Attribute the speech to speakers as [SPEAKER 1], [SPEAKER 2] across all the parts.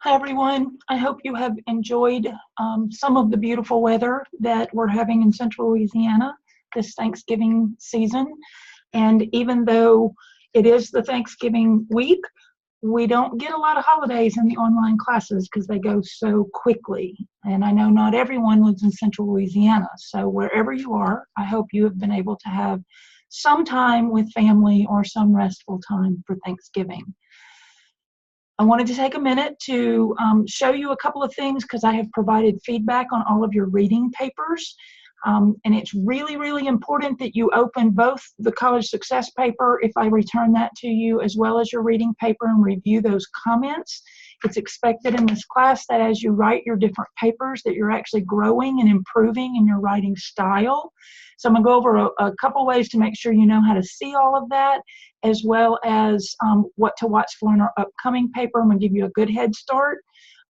[SPEAKER 1] Hi everyone. I hope you have enjoyed some of the beautiful weather that we're having in central Louisiana this Thanksgiving season. And even though it is the Thanksgiving week, we don't get a lot of holidays in the online classes because they go so quickly. And I know not everyone lives in central Louisiana. So wherever you are, I hope you have been able to have some time with family or some restful time for Thanksgiving. I wanted to take a minute to show you a couple of things because I have provided feedback on all of your reading papers. And it's really, really important that you open both the college success paper, if I return that to you, as well as your reading paper and review those comments. It's expected in this class that as you write your different papers that you're actually growing and improving in your writing style. So I'm going to go over a couple ways to make sure you know how to see all of that, as well as what to watch for in our upcoming paper. I'm going to give you a good head start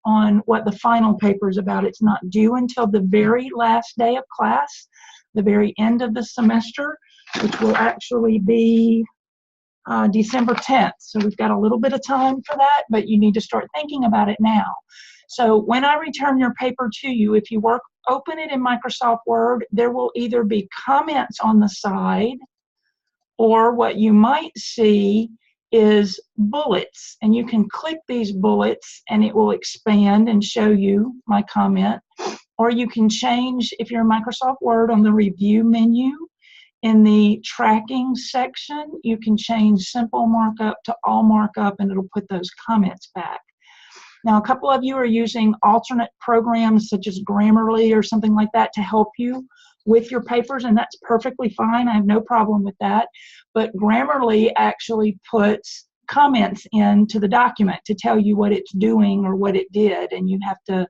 [SPEAKER 1] on what the final paper is about. It's not due until the very last day of class, the very end of the semester, which will actually be December 10th. So we've got a little bit of time for that, but you need to start thinking about it now. So when I return your paper to you, if you open it in Microsoft Word, there will either be comments on the side, or what you might see is bullets, and you can click these bullets and it will expand and show you my comment. Or you can change, if you're in Microsoft Word, on the review menu in the tracking section, you can change simple markup to all markup and it'll put those comments back. Now, a couple of you are using alternate programs such as Grammarly or something like that to help you with your papers, and that's perfectly fine. I have no problem with that. But Grammarly actually puts comments into the document to tell you what it's doing or what it did, and you have to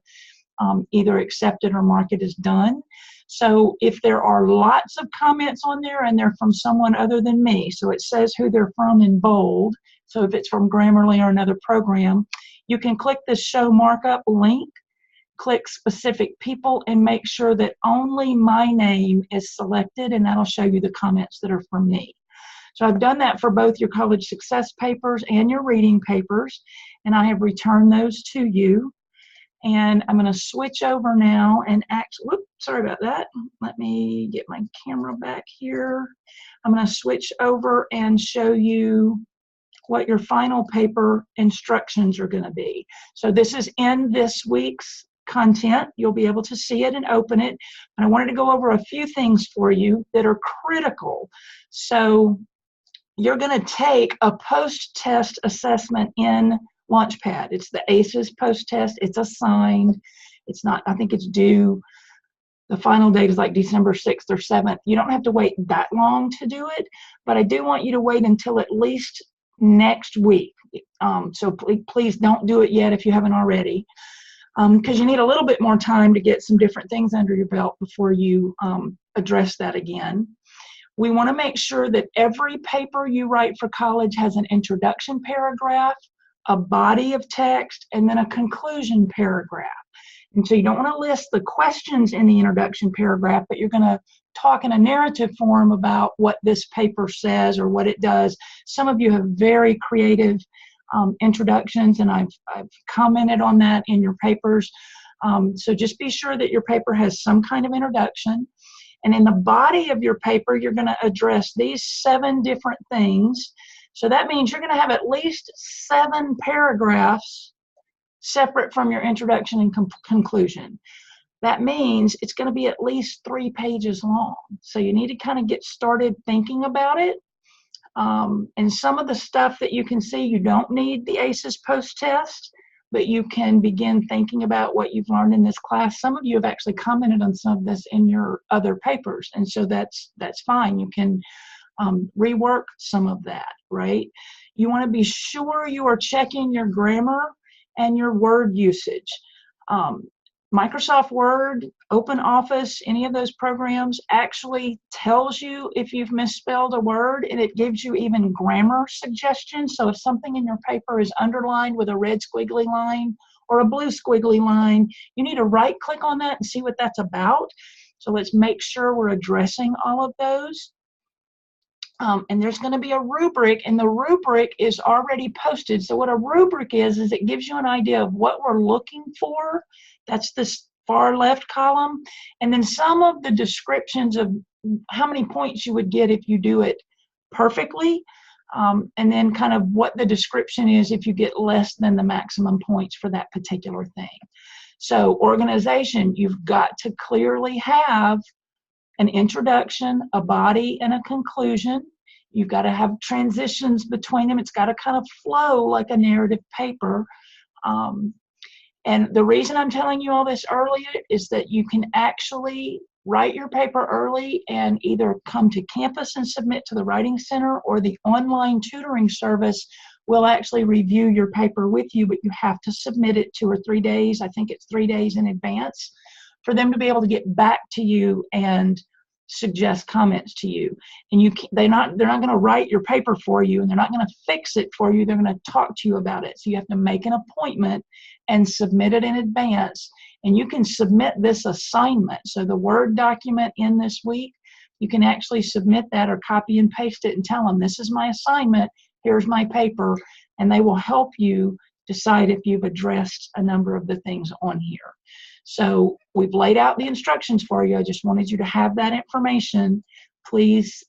[SPEAKER 1] either accept it or mark it as done. So if there are lots of comments on there and they're from someone other than me, so it says who they're from in bold, so if it's from Grammarly or another program, you can click the show markup link, click specific people, and make sure that only my name is selected, and that'll show you the comments that are from me. So I've done that for both your college success papers and your reading papers, and I have returned those to you. And I'm going to switch over now and sorry about that. Let me get my camera back here. I'm going to switch over and show you what your final paper instructions are going to be. So this is in this week's content. You'll be able to see it and open it. And I wanted to go over a few things for you that are critical. So you're going to take a post-test assessment in Launchpad. It's the ACES post-test. It's assigned. It's not, I think it's due. The final date is like December 6th or 7th. You don't have to wait that long to do it, but I do want you to wait until at least next week. So please don't do it yet if you haven't already, because you need a little bit more time to get some different things under your belt before you address that again. We want to make sure that every paper you write for college has an introduction paragraph, a body of text, and then a conclusion paragraph. And so you don't want to list the questions in the introduction paragraph, but you're going to talk in a narrative form about what this paper says or what it does. Some of you have very creative introductions, and I've commented on that in your papers. So just be sure that your paper has some kind of introduction. And in the body of your paper, you're going to address these 7 different things. So that means you're going to have at least 7 paragraphs separate from your introduction and conclusion. That means it's going to be at least 3 pages long. So you need to kind of get started thinking about it. And some of the stuff that you can see, you don't need the ACES post-test, but you can begin thinking about what you've learned in this class. Some of you have actually commented on some of this in your other papers, and so that's fine. You can rework some of that, right? You want to be sure you are checking your grammar and your word usage. Microsoft Word, OpenOffice, any of those programs actually tells you if you've misspelled a word, and it gives you even grammar suggestions. So if something in your paper is underlined with a red squiggly line or a blue squiggly line, you need to right click on that and see what that's about. So let's make sure we're addressing all of those. And there's going to be a rubric, and the rubric is already posted. So what a rubric is it gives you an idea of what we're looking for. That's this far left column. And then some of the descriptions of how many points you would get if you do it perfectly. And then kind of what the description is if you get less than the maximum points for that particular thing. So organization, you've got to clearly have an introduction, a body, and a conclusion. You've got to have transitions between them. It's got to kind of flow like a narrative paper. And the reason I'm telling you all this earlier is that you can actually write your paper early and either come to campus and submit to the Writing Center, or the online tutoring service will actually review your paper with you, but you have to submit it 2 or 3 days. I think it's 3 days in advance for them to be able to get back to you and suggest comments to you. And they're not going to write your paper for you, and they're not going to fix it for you. They're going to talk to you about it. So you have to make an appointment and submit it in advance. And you can submit this assignment. So the Word document in this week, you can actually submit that or copy and paste it and tell them, this is my assignment, here's my paper, and they will help you decide if you've addressed a number of the things on here. So we've laid out the instructions for you. I just wanted you to have that information. Please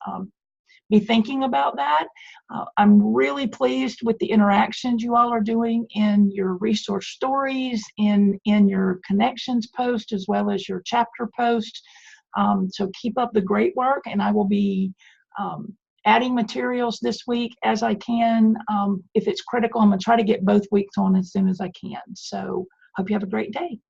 [SPEAKER 1] be thinking about that. I'm really pleased with the interactions you all are doing in your resource stories, in your connections post, as well as your chapter post. So keep up the great work, and I will be adding materials this week as I can. If it's critical, I'm going to try to get both weeks on as soon as I can. So hope you have a great day.